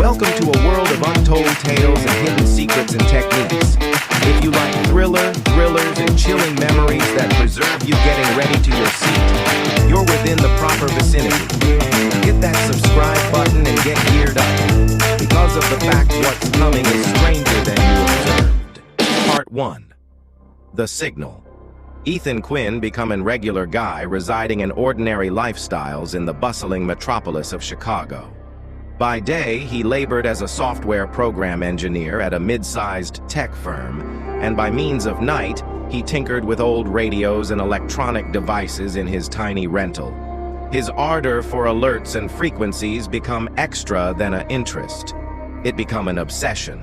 Welcome to a world of untold tales and hidden secrets and techniques. If you like thrillers, and chilling memories that preserve you getting ready to your seat, you're within the proper vicinity. Hit that subscribe button and get geared up, because of the fact what's coming is stranger than you observed. Part 1. The Signal. Ethan Quinn become a regular guy residing in ordinary lifestyles in the bustling metropolis of Chicago. By day, he labored as a software program engineer at a mid-sized tech firm, and by means of night, he tinkered with old radios and electronic devices in his tiny rental. His ardor for alerts and frequencies become extra than an interest. It become an obsession.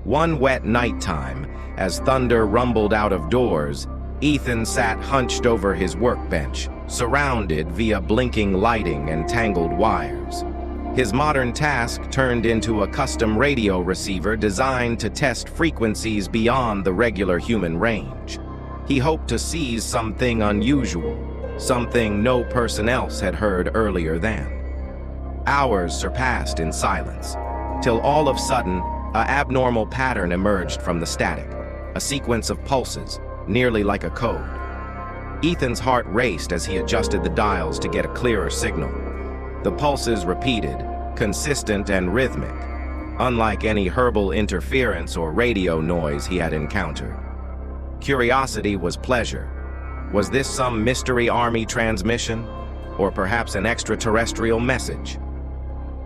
One wet nighttime, as thunder rumbled out of doors, Ethan sat hunched over his workbench, surrounded via blinking lighting and tangled wires. His modern task turned into a custom radio receiver designed to test frequencies beyond the regular human range. He hoped to seize something unusual, something no person else had heard earlier than. Hours surpassed in silence, till all of a sudden, an abnormal pattern emerged from the static, a sequence of pulses, nearly like a code. Ethan's heart raced as he adjusted the dials to get a clearer signal. The pulses repeated, consistent and rhythmic, unlike any herbal interference or radio noise he had encountered. Curiosity was pleasure. Was this some mystery army transmission, or perhaps an extraterrestrial message?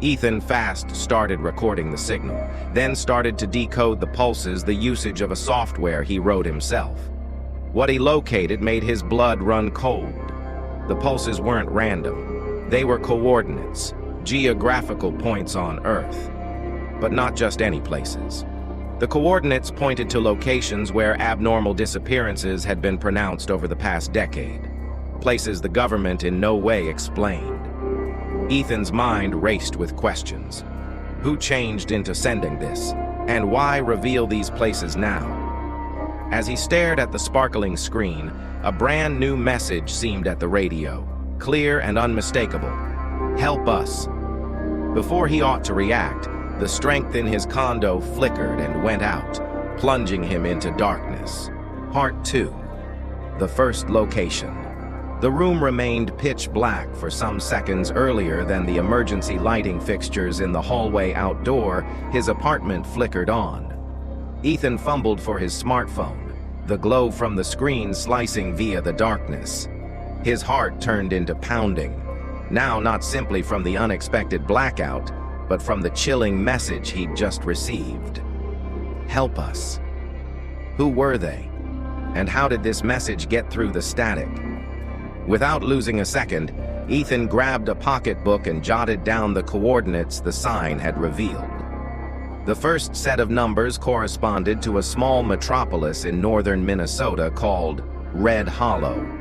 Ethan fast started recording the signal, then started to decode the pulses, the usage of a software he wrote himself. What he located made his blood run cold. The pulses weren't random. They were coordinates, geographical points on Earth, but not just any places. The coordinates pointed to locations where abnormal disappearances had been pronounced over the past decade, places the government in no way explained. Ethan's mind raced with questions. Who changed into sending this, and why reveal these places now? As he stared at the sparkling screen, a brand new message seemed at the radio. Clear and unmistakable. Help us. Before he ought to react, the strength in his condo flickered and went out, plunging him into darkness. Part 2. The first location. The room remained pitch black for some seconds earlier than the emergency lighting fixtures in the hallway outdoor his apartment flickered on. Ethan fumbled for his smartphone, the glow from the screen slicing via the darkness. His heart turned into pounding, now not simply from the unexpected blackout, but from the chilling message he'd just received. Help us. Who were they? And how did this message get through the static? Without losing a second, Ethan grabbed a pocketbook and jotted down the coordinates the sign had revealed. The first set of numbers corresponded to a small metropolis in northern Minnesota called Red Hollow,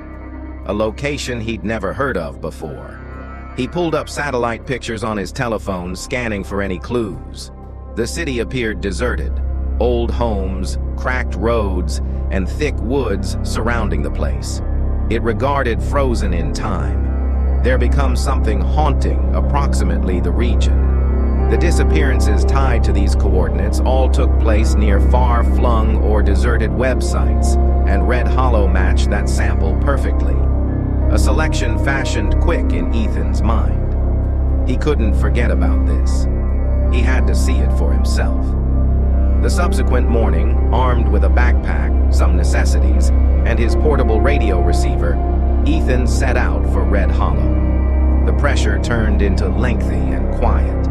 a location he'd never heard of before. He pulled up satellite pictures on his telephone, scanning for any clues. The city appeared deserted. Old homes, cracked roads, and thick woods surrounding the place. It regarded frozen in time. There becomes something haunting approximately the region. The disappearances tied to these coordinates all took place near far-flung or deserted websites, and Red Hollow matched that sample perfectly. A selection fashioned quick in Ethan's mind. He couldn't forget about this. He had to see it for himself. The subsequent morning, armed with a backpack, some necessities, and his portable radio receiver, Ethan set out for Red Hollow. The pressure turned into lengthy and quiet.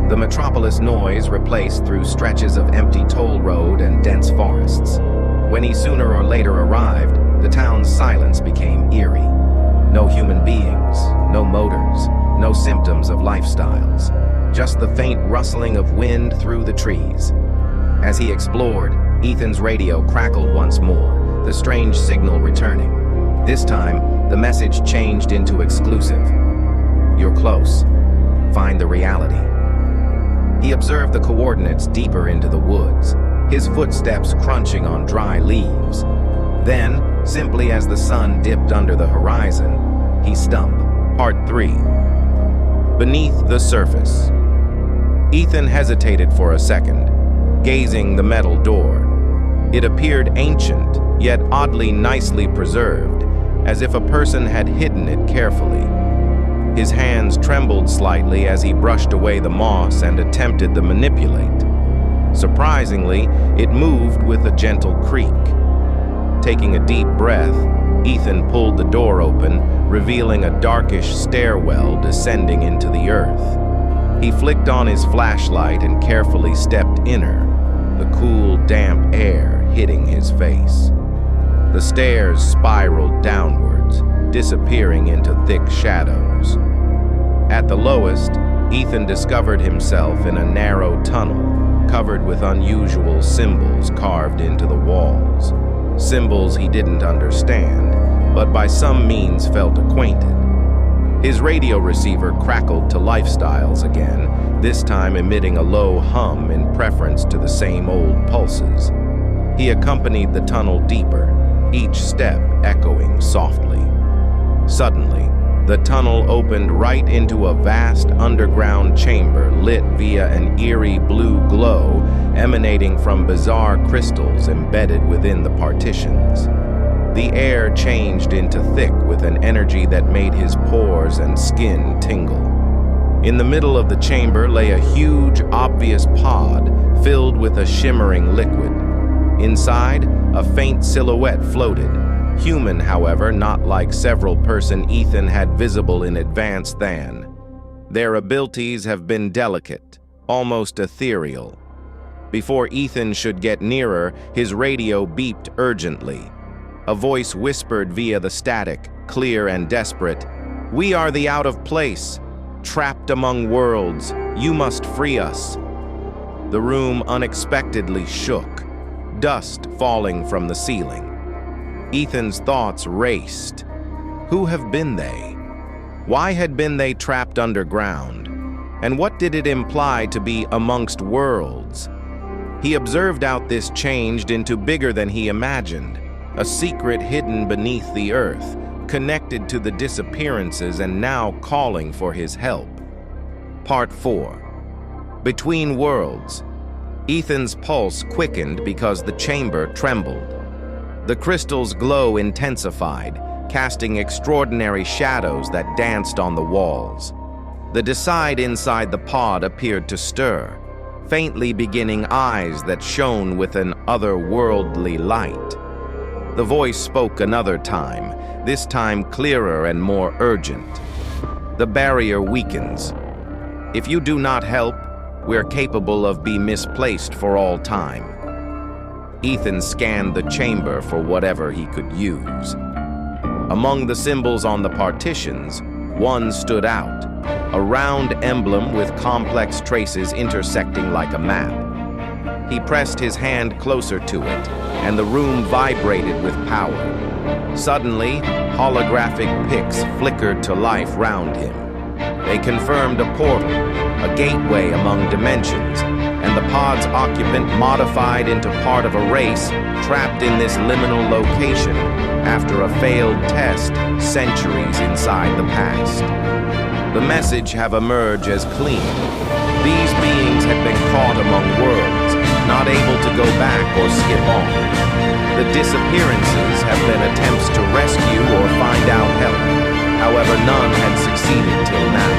The metropolis noise replaced through stretches of empty toll road and dense forests. When he sooner or later arrived, the town's silence became eerie. No human beings, no motors, no symptoms of lifestyles, just the faint rustling of wind through the trees. As he explored, Ethan's radio crackled once more, the strange signal returning. This time, the message changed into exclusive. You're close. Find the reality. He observed the coordinates deeper into the woods, his footsteps crunching on dry leaves. Then, simply as the sun dipped under the horizon, he stumbled. Part 3. Beneath the surface. Ethan hesitated for a second, gazing the metal door. It appeared ancient, yet oddly nicely preserved, as if a person had hidden it carefully. His hands trembled slightly as he brushed away the moss and attempted to manipulate. Surprisingly, it moved with a gentle creak. Taking a deep breath, Ethan pulled the door open, revealing a darkish stairwell descending into the earth. He flicked on his flashlight and carefully stepped inner, the cool, damp air hitting his face. The stairs spiraled downwards, disappearing into thick shadows. At the lowest, Ethan discovered himself in a narrow tunnel, covered with unusual symbols carved into the walls. Symbols he didn't understand, but by some means felt acquainted. His radio receiver crackled to lifestyles again, this time emitting a low hum in preference to the same old pulses. He accompanied the tunnel deeper, each step echoing softly. Suddenly, the tunnel opened right into a vast underground chamber lit via an eerie blue glow emanating from bizarre crystals embedded within the partitions. The air changed into thick with an energy that made his pores and skin tingle. In the middle of the chamber lay a huge, obvious pod filled with a shimmering liquid. Inside, a faint silhouette floated. Human, however, not like several person Ethan had visible in advance than. Their abilities have been delicate, almost ethereal. Before Ethan should get nearer, his radio beeped urgently. A voice whispered via the static, clear and desperate, "We are the out of place, trapped among worlds. You must free us." The room unexpectedly shook, dust falling from the ceiling. Ethan's thoughts raced. Who have been they? Why had been they trapped underground? And what did it imply to be amongst worlds? He observed out this changed into bigger than he imagined, a secret hidden beneath the earth, connected to the disappearances and now calling for his help. Part 4. Between worlds. Ethan's pulse quickened because the chamber trembled. The crystal's glow intensified, casting extraordinary shadows that danced on the walls. The decide inside the pod appeared to stir, faintly beginning eyes that shone with an otherworldly light. The voice spoke another time, this time clearer and more urgent. The barrier weakens. If you do not help, we're capable of being misplaced for all time. Ethan scanned the chamber for whatever he could use. Among the symbols on the partitions, one stood out, a round emblem with complex traces intersecting like a map. He pressed his hand closer to it, and the room vibrated with power. Suddenly, holographic pics flickered to life round him. They confirmed a portal, a gateway among dimensions, and the pod's occupant modified into part of a race trapped in this liminal location after a failed test centuries inside the past. The message have emerged as clean. These beings had been caught among worlds, not able to go back or skip on. The disappearances have been attempts to rescue or find out help. However, none had succeeded till now.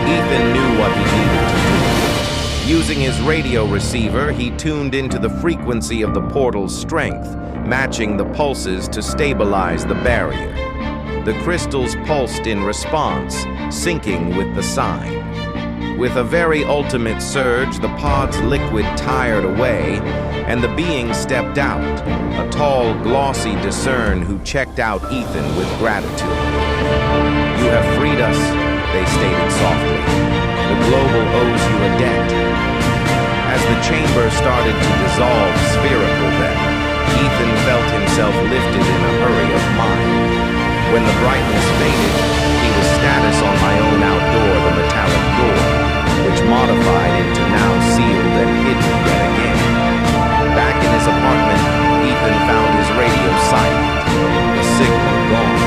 Ethan knew what he needed to do. Using his radio receiver, he tuned into the frequency of the portal's strength, matching the pulses to stabilize the barrier. The crystals pulsed in response, syncing with the sign. With a very ultimate surge, the pod's liquid tired away, and the being stepped out, a tall, glossy discern who checked out Ethan with gratitude. "You have freed us," they stated softly. "The global owes you a debt." As the chamber started to dissolve spherical then, Ethan felt himself lifted in a hurry of mind. When the brightness faded, he was status on my own outdoor, the metallic door, which modified into now sealed and hidden yet again. Back in his apartment, Ethan found his radio silent, the signal gone.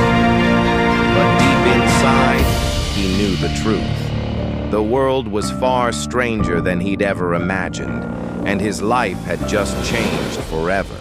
But deep inside, he knew the truth. The world was far stranger than he'd ever imagined, and his life had just changed forever.